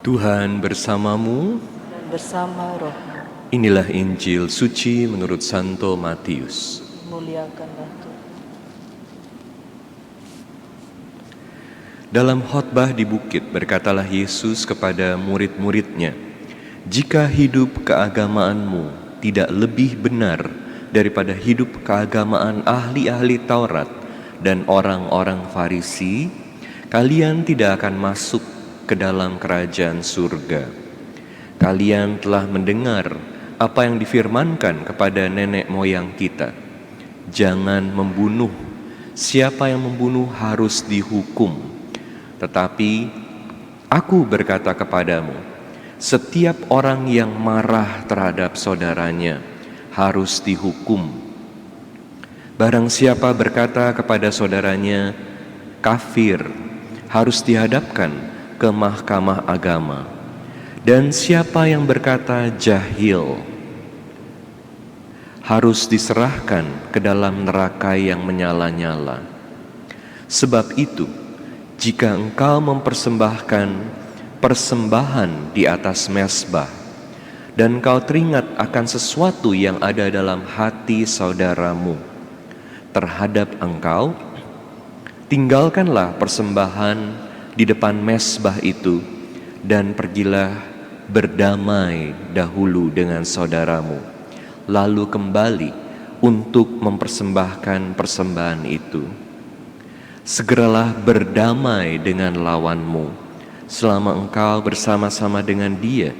Tuhan bersamamu. Dan bersama rohmu. Inilah Injil suci menurut Santo Matius. Muliakanlah Tuhan. Dalam khotbah di bukit berkatalah Yesus kepada murid-muridnya, "Jika hidup keagamaanmu tidak lebih benar daripada hidup keagamaan ahli-ahli Taurat dan orang-orang Farisi, kalian tidak akan masuk ke dalam kerajaan surga. Kalian telah mendengar apa yang difirmankan kepada nenek moyang kita, jangan membunuh. Siapa yang membunuh harus dihukum. Tetapi aku berkata kepadamu, setiap orang yang marah terhadap saudaranya harus dihukum. Barang siapa berkata kepada saudaranya kafir, harus dihadapkan ke mahkamah agama. Dan siapa yang berkata jahil harus diserahkan ke dalam neraka yang menyala-nyala. Sebab itu, jika engkau mempersembahkan persembahan di atas mezbah, dan engkau teringat akan sesuatu yang ada dalam hati saudaramu terhadap engkau, tinggalkanlah persembahan di depan mezbah itu, dan pergilah berdamai dahulu dengan saudaramu, lalu kembali untuk mempersembahkan persembahan itu. Segeralah berdamai dengan lawanmu selama engkau bersama-sama dengan dia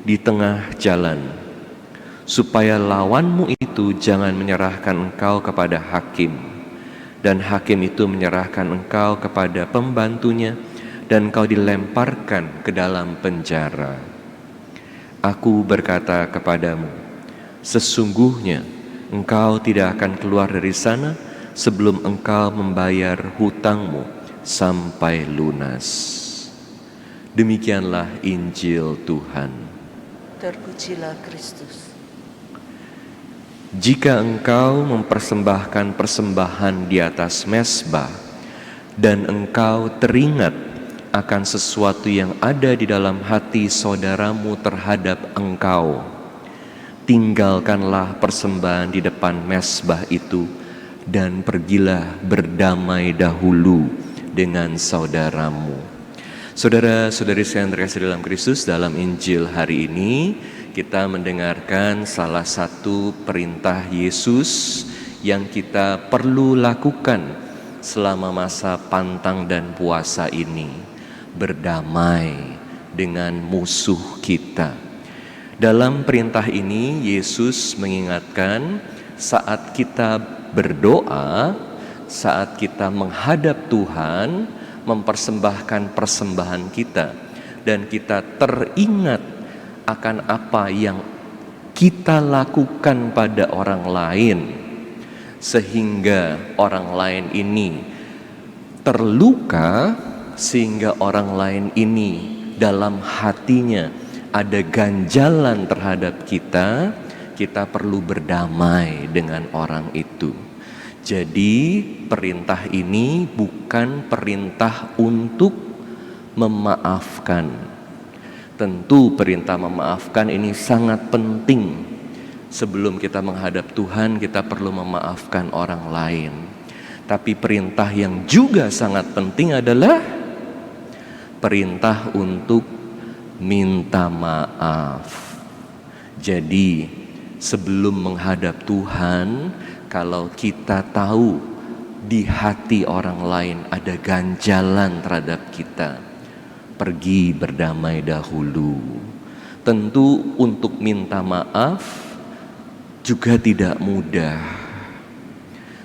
di tengah jalan, supaya lawanmu itu jangan menyerahkan engkau kepada hakim, dan hakim itu menyerahkan engkau kepada pembantunya, dan engkau dilemparkan ke dalam penjara. Aku berkata kepadamu, sesungguhnya engkau tidak akan keluar dari sana sebelum engkau membayar hutangmu sampai lunas." Demikianlah Injil Tuhan. Terpujilah Kristus. Jika engkau mempersembahkan persembahan di atas mezbah, dan engkau teringat akan sesuatu yang ada di dalam hati saudaramu terhadap engkau, tinggalkanlah persembahan di depan mezbah itu, dan pergilah berdamai dahulu dengan saudaramu. Saudara-saudari saya yang terkasih dalam Kristus, dalam Injil hari ini kita mendengarkan salah satu perintah Yesus yang kita perlu lakukan selama masa pantang dan puasa ini: berdamai dengan musuh kita. Dalam perintah ini Yesus mengingatkan saat kita berdoa, saat kita menghadap Tuhan, mempersembahkan persembahan kita, dan kita teringat akan apa yang kita lakukan pada orang lain, sehingga orang lain ini terluka, sehingga orang lain ini dalam hatinya ada ganjalan terhadap kita, kita perlu berdamai dengan orang itu. Jadi perintah ini bukan perintah untuk memaafkan. Tentu perintah memaafkan ini sangat penting. Sebelum kita menghadap Tuhan, kita perlu memaafkan orang lain. Tapi perintah yang juga sangat penting adalah perintah untuk minta maaf. Jadi sebelum menghadap Tuhan, kalau kita tahu di hati orang lain ada ganjalan terhadap kita, pergi berdamai dahulu. Tentu untuk minta maaf juga tidak mudah.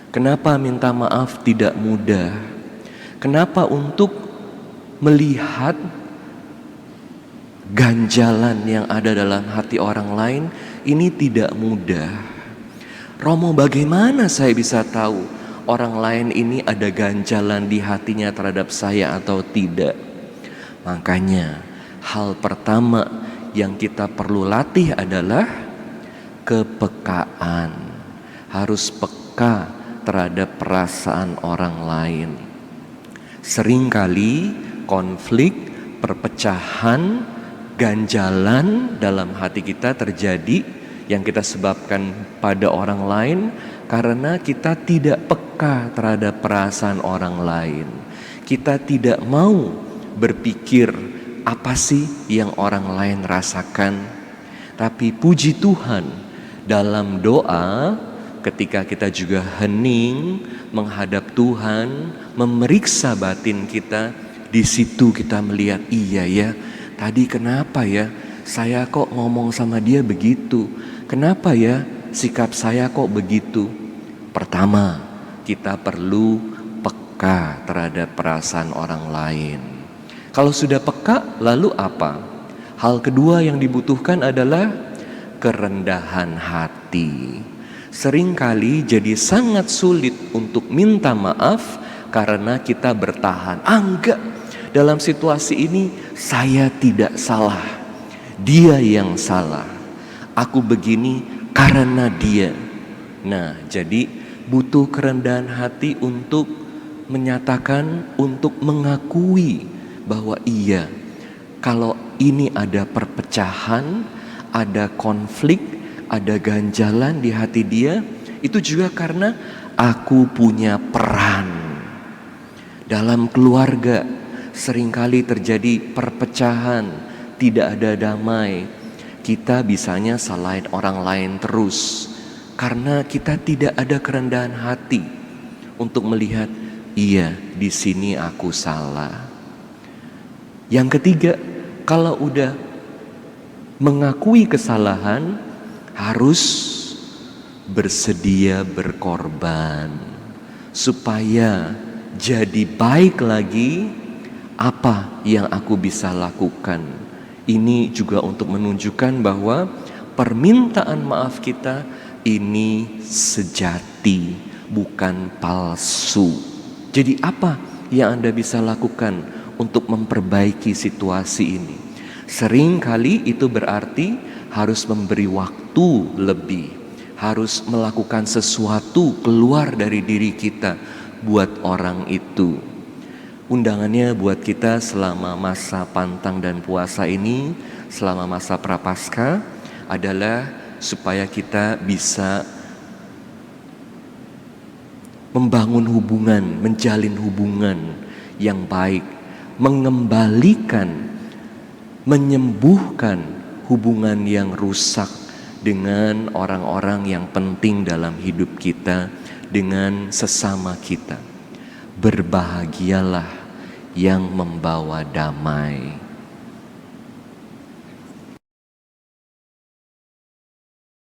Kenapa minta maaf tidak mudah? Kenapa untuk melihat ganjalan yang ada dalam hati orang lain ini tidak mudah? Romo, bagaimana saya bisa tahu orang lain ini ada ganjalan di hatinya terhadap saya atau tidak? Makanya hal pertama yang kita perlu latih adalah kepekaan. Harus peka terhadap perasaan orang lain. Seringkali konflik, perpecahan ganjalan dalam hati kita terjadi yang kita sebabkan pada orang lain karena kita tidak peka terhadap perasaan orang lain. Kita tidak mau berpikir apa sih yang orang lain rasakan. Tapi puji Tuhan, dalam doa ketika kita juga hening menghadap Tuhan, memeriksa batin kita, di situ kita melihat, iya ya, tadi kenapa ya saya kok ngomong sama dia begitu? Kenapa ya sikap saya kok begitu? Pertama, kita perlu peka terhadap perasaan orang lain. Kalau sudah peka, lalu apa? Hal kedua yang dibutuhkan adalah kerendahan hati. Seringkali jadi sangat sulit untuk minta maaf karena kita bertahan. Enggak, dalam situasi ini saya tidak salah, dia yang salah. Aku begini karena dia. Nah, jadi butuh kerendahan hati untuk menyatakan, untuk mengakui bahwa iya, kalau ini ada perpecahan, ada konflik, ada ganjalan di hati dia, itu juga karena aku punya peran. Dalam keluarga seringkali terjadi perpecahan, tidak ada damai. Kita bisanya salahin orang lain terus karena kita tidak ada kerendahan hati untuk melihat, iya, di sini aku salah. Yang ketiga, kalau udah mengakui kesalahan, harus bersedia berkorban supaya jadi baik lagi. Apa yang aku bisa lakukan? Ini juga untuk menunjukkan bahwa permintaan maaf kita ini sejati, bukan palsu. Jadi apa yang Anda bisa lakukan untuk memperbaiki situasi ini? Seringkali itu berarti harus memberi waktu lebih, harus melakukan sesuatu keluar dari diri kita buat orang itu. Undangannya buat kita selama masa pantang dan puasa ini, selama masa prapaskah, adalah supaya kita bisa membangun hubungan, menjalin hubungan yang baik, mengembalikan, menyembuhkan hubungan yang rusak dengan orang-orang yang penting dalam hidup kita, dengan sesama kita. Berbahagialah yang membawa damai.